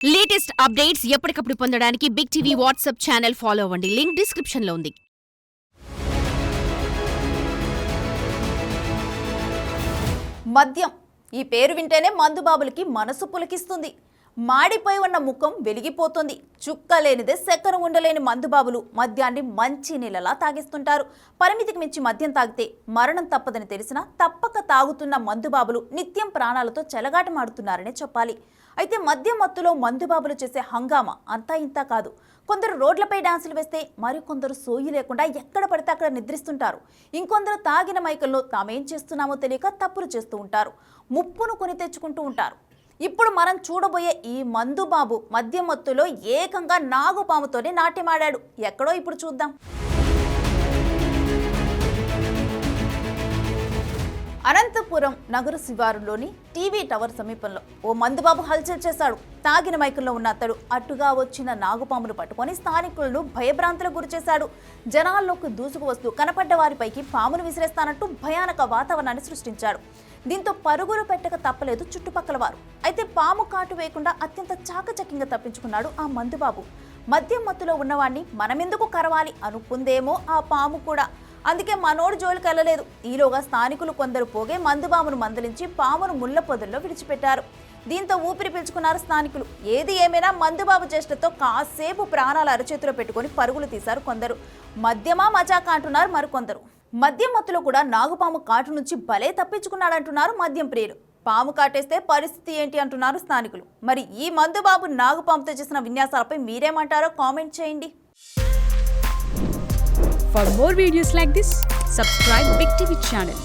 Latest updates ఎప్పటికప్పుడు పొందడానికి big TV WhatsApp channel follow అవ్వండి. లింక్ డిస్క్రిప్షన్ లో ఉంది. మద్యం ఈ పేరు వింటేనే మందుబాబులకి మనసు పులకిస్తుంది. మాడిపోయి ఉన్న ముఖం వెలిగిపోతుంది. చుక్క లేనిదే సెక్కర ఉండలేని మందుబాబులు మద్యాన్ని మంచి నీళ్ళలా తాగిస్తుంటారు. పరిమితికి మించి మద్యం తాగితే మరణం తప్పదని తెలిసినా తప్పక తాగుతున్న మందుబాబులు నిత్యం ప్రాణాలతో చెలగాటమాడుతున్నారనే చెప్పాలి. అయితే మద్యం మత్తులో మందుబాబులు చేసే హంగామా అంతా ఇంతా కాదు. కొందరు రోడ్లపై డాన్సులు వేస్తే మరికొందరు సోయి లేకుండా ఎక్కడ పడితే అక్కడ నిద్రిస్తుంటారు. ఇంకొందరు తాగిన మైకల్లో తామేం చేస్తున్నామో తెలియక తప్పులు చేస్తూ ఉంటారు. ముప్పును కొని తెచ్చుకుంటూ ఉంటారు. ఇప్పుడు మనం చూడబోయే ఈ మందుబాబు మద్యం మత్తులో ఏకంగా నాగుపాముతోనే నాట్యమాడాడు. ఎక్కడో ఇప్పుడు చూద్దాం. అనంతపురం నగర శివారులోని టీవీ టవర్ సమీపంలో ఓ మందుబాబు హల్చల్ చేశాడు. తాగిన మైకుల్లో ఉన్న అతడు అటుగా వచ్చిన నాగుపామును పట్టుకొని స్థానికులను భయభ్రాంతులకు గురిచేశాడు. జనాల్లోకి దూసుకు వస్తూ కనపడ్డ వారిపైకి పామును విసిరేస్తానంటూ భయానక వాతావరణాన్ని సృష్టించాడు. దీంతో పరుగులు పెట్టక తప్పలేదు చుట్టుపక్కల వారు. అయితే పాము కాటు వేయకుండా అత్యంత చాకచక్యంగా తప్పించుకున్నాడు ఆ మందుబాబు. మద్యం మత్తులో ఉన్నవాడిని మనమెందుకు కరవాలి అనుకుందేమో ఆ పాము కూడా. అందుకే మనోడు జోలికి వెళ్ళలేదు. ఈలోగా స్థానికులు కొందరు పోగే మందుబాబును మందలించి పామును ముళ్ల పొదల్లో విడిచిపెట్టారు. దీంతో ఊపిరి పీల్చుకున్నారు స్థానికులు. ఏది ఏమైనా మందుబాబు చేష్టతో కాసేపు ప్రాణాలు అరచేతిలో పెట్టుకుని పరుగులు తీశారు కొందరు. మద్యమా మజాక అంటున్నారు మరికొందరు. మద్యం మత్తులో కూడా నాగుపాము కాటు నుంచి భలే తప్పించుకున్నాడంటున్నారు మద్యం ప్రియులు. పాము కాటేస్తే పరిస్థితి ఏంటి అంటున్నారు స్థానికులు. మరి ఈ మందుబాబు నాగుపాముతో చేసిన విన్యాసాలపై మీరేమంటారో కామెంట్ చేయండి. For more videos like this, subscribe Big TV channel.